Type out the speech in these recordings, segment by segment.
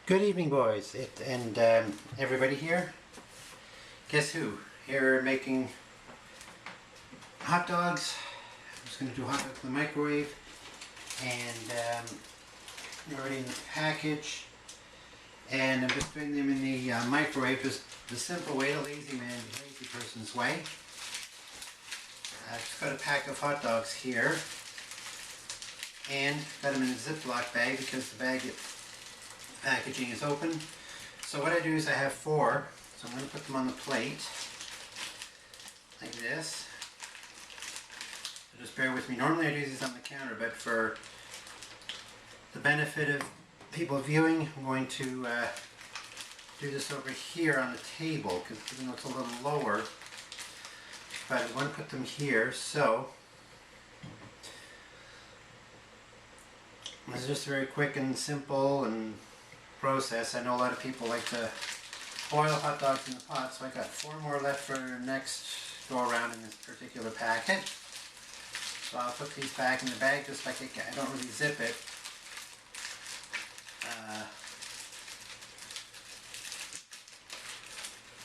Good evening, boys and everybody here. Guess who? Here making hot dogs. I'm just going to do hot dogs in the microwave, and they're already in the package. And I'm just doing them in the microwave, just the simple way, the lazy person's way. I've just got a pack of hot dogs here, and got them in a Ziploc bag because the packaging is open. So what I do is I have 4, so I'm going to put them on the plate like this. So just bear with me. Normally I do these on the counter, but for the benefit of people viewing, I'm going to do this over here on the table, because even though it's a little lower, but I want to put them here. So this is just very quick and simple and process. I know a lot of people like to boil hot dogs in the pot, so I got 4 more left for next go around in this particular packet. So I'll put these back in the bag just like I don't really zip it.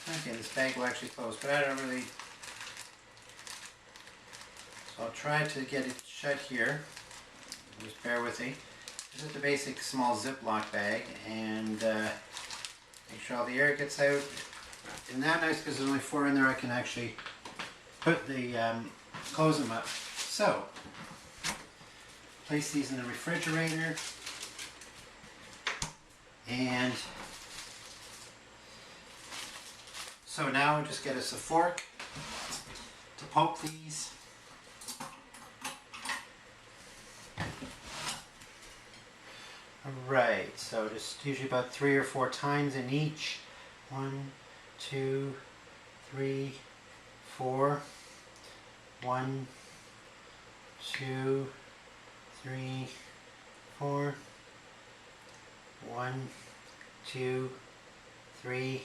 Okay, this bag will actually close, but I don't really. So I'll try to get it shut here. Just bear with me. This is the basic small Ziploc bag, and make sure all the air gets out. And now nice because there's only 4 in there, I can actually put the close them up. So place these in the refrigerator, and so now just get us a fork to poke these. Alright, so just usually about 3 or 4 times in each. 1, 2, 3, 4. 1, 2, 3, 4. 1, 2, 3,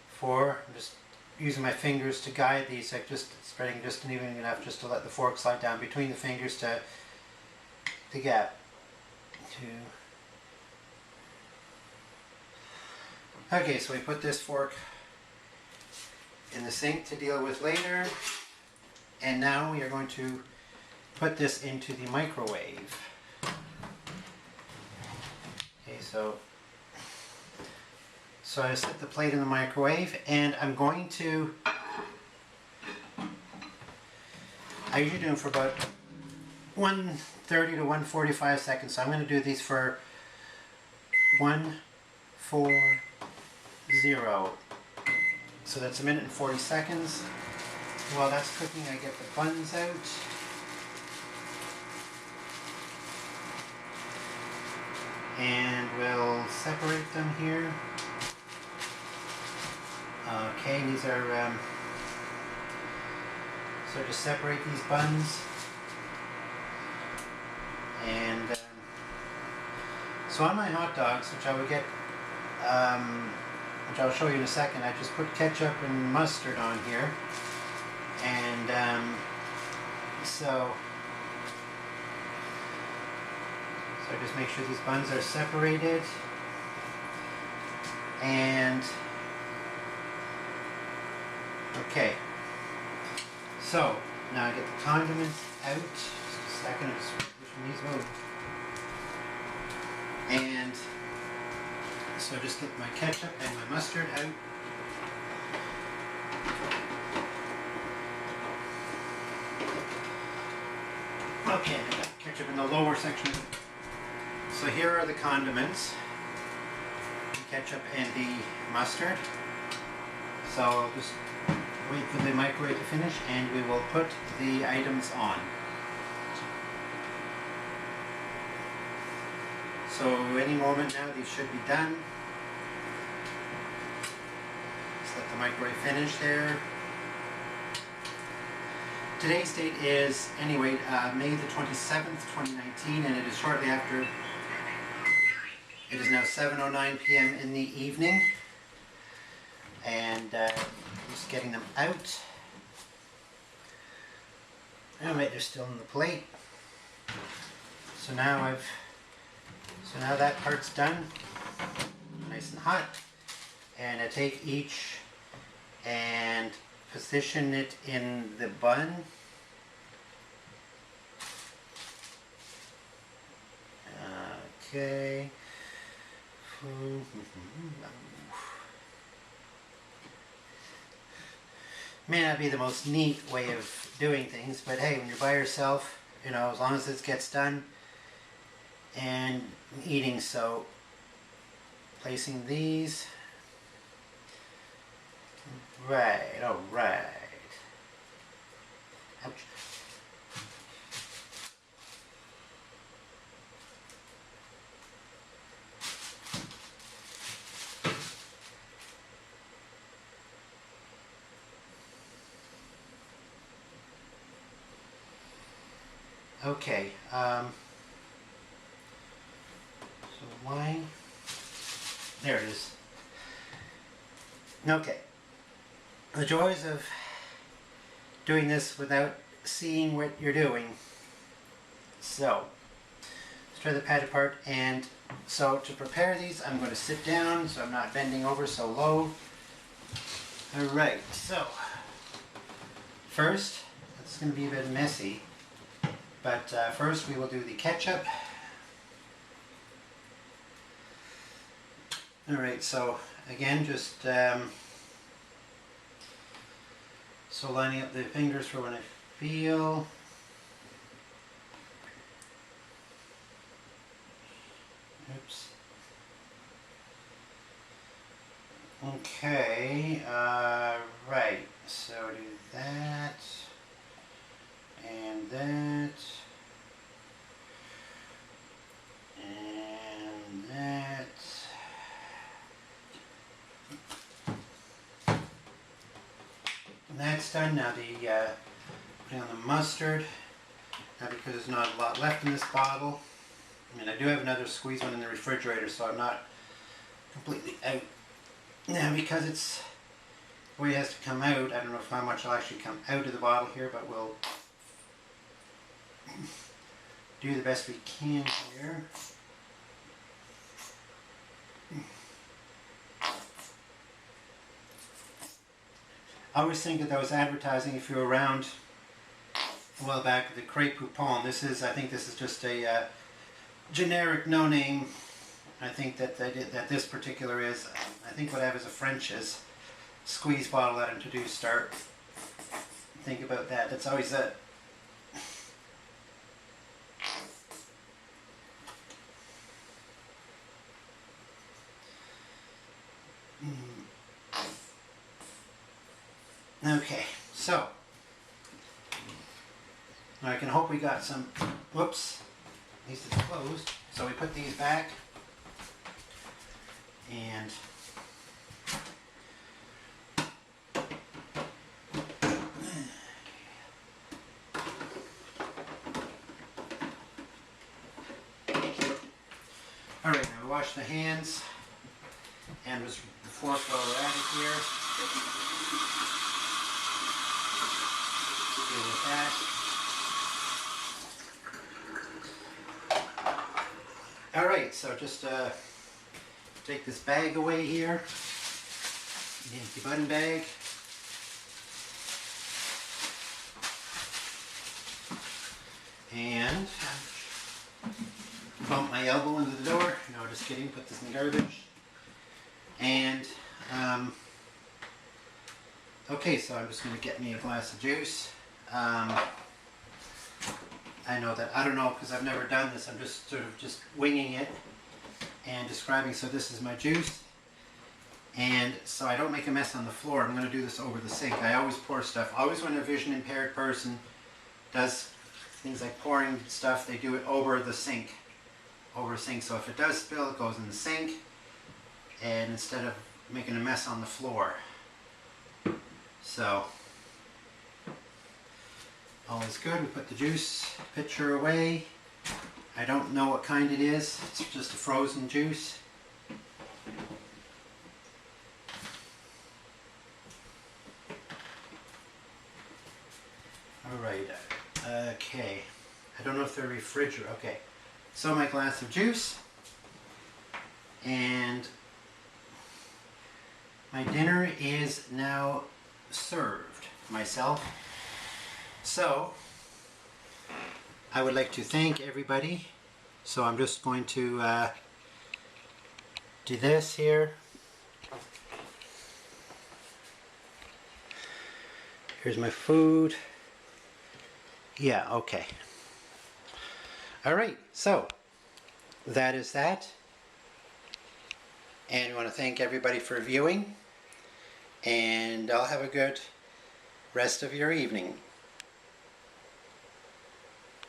4. I'm just using my fingers to guide these, like just spreading just even enough just to let the fork slide down between the fingers to get. 2. Okay, so we put this fork in the sink to deal with later, and now we are going to put this into the microwave. Okay, so I set the plate in the microwave, and I'm going to, I usually do them for about 130 to 145 seconds, so I'm going to do these for 140. So that's 1 minute and 40 seconds. While that's cooking, I get the buns out. And we'll separate them here. Okay, these are, so just separate these buns. And so on my hot dogs, which I would get, which I'll show you in a second, I just put ketchup and mustard on here. And so just make sure these buns are separated. And okay, so now I get the condiments out. Just a second, I'm just pushing these out. And so just get my ketchup and my mustard out. Okay, I got ketchup in the lower section. So here are the condiments, the ketchup and the mustard. So I'll just wait for the microwave to finish, and we will put the items on. So any moment now these should be done. Just let the microwave finish there. Today's date is, anyway, May the 27th, 2019, and it is shortly after, it is now 7:09 p.m. in the evening. And just getting them out. Alright, they're still in the plate. So now that part's done. nice and hot. And I take each and position it in the bun. Okay. May not be the most neat way of doing things, but hey, when you're by yourself, you know, as long as this gets done and eating, so placing these. Right, all right. Ouch. Okay, so wine, there it is. Okay, the joys of doing this without seeing what you're doing. So, let's try the patty part, and so to prepare these, I'm going to sit down so I'm not bending over so low. Alright, so, first, it's going to be a bit messy. But first we will do the ketchup. Alright, so again just so lining up the fingers for when I feel. Oops. Okay, right, so do that. And that, and that. And that's done. Now the putting on the mustard. Now because there's not a lot left in this bottle. I mean, I do have another squeeze one in the refrigerator, so I'm not completely out. Now because it's the way it has to come out, I don't know how much will actually come out of the bottle here, but we'll do the best we can here. I always think that was advertising, if you're around a while back, the crepe poupon. This is, I think this is just a generic no-name. I think that this particular is, I think what I have is a French's squeeze bottle that introduced start. Think about that. That's always a Okay, so now I can hope we got some, whoops, at least it's closed. So we put these back and all right, now we wash the hands and just the fork while we're at it here. Deal with that. All right, so just take this bag away here, the empty button bag. And bump my elbow into the door. No, just kidding, put this in the garbage. And okay, so I'm just going to get me a glass of juice. I know that, I don't know, because I've never done this, I'm just sort of just winging it and describing. So this is my juice, and so I don't make a mess on the floor. I'm going to do this over the sink. I always pour stuff, always when a vision impaired person does things like pouring stuff, they do it over the sink. So if it does spill, it goes in the sink, and instead of making a mess on the floor. So all is good. We put the juice pitcher away. I don't know what kind it is. It's just a frozen juice. Alright, okay. I don't know if they're refrigerated. Okay, so my glass of juice, and My dinner is now served myself. So I would like to thank everybody. So I'm just going to do this here. Here's my food. Yeah, okay. All right, so that is that. And I want to thank everybody for viewing. And I'll have a good rest of your evening.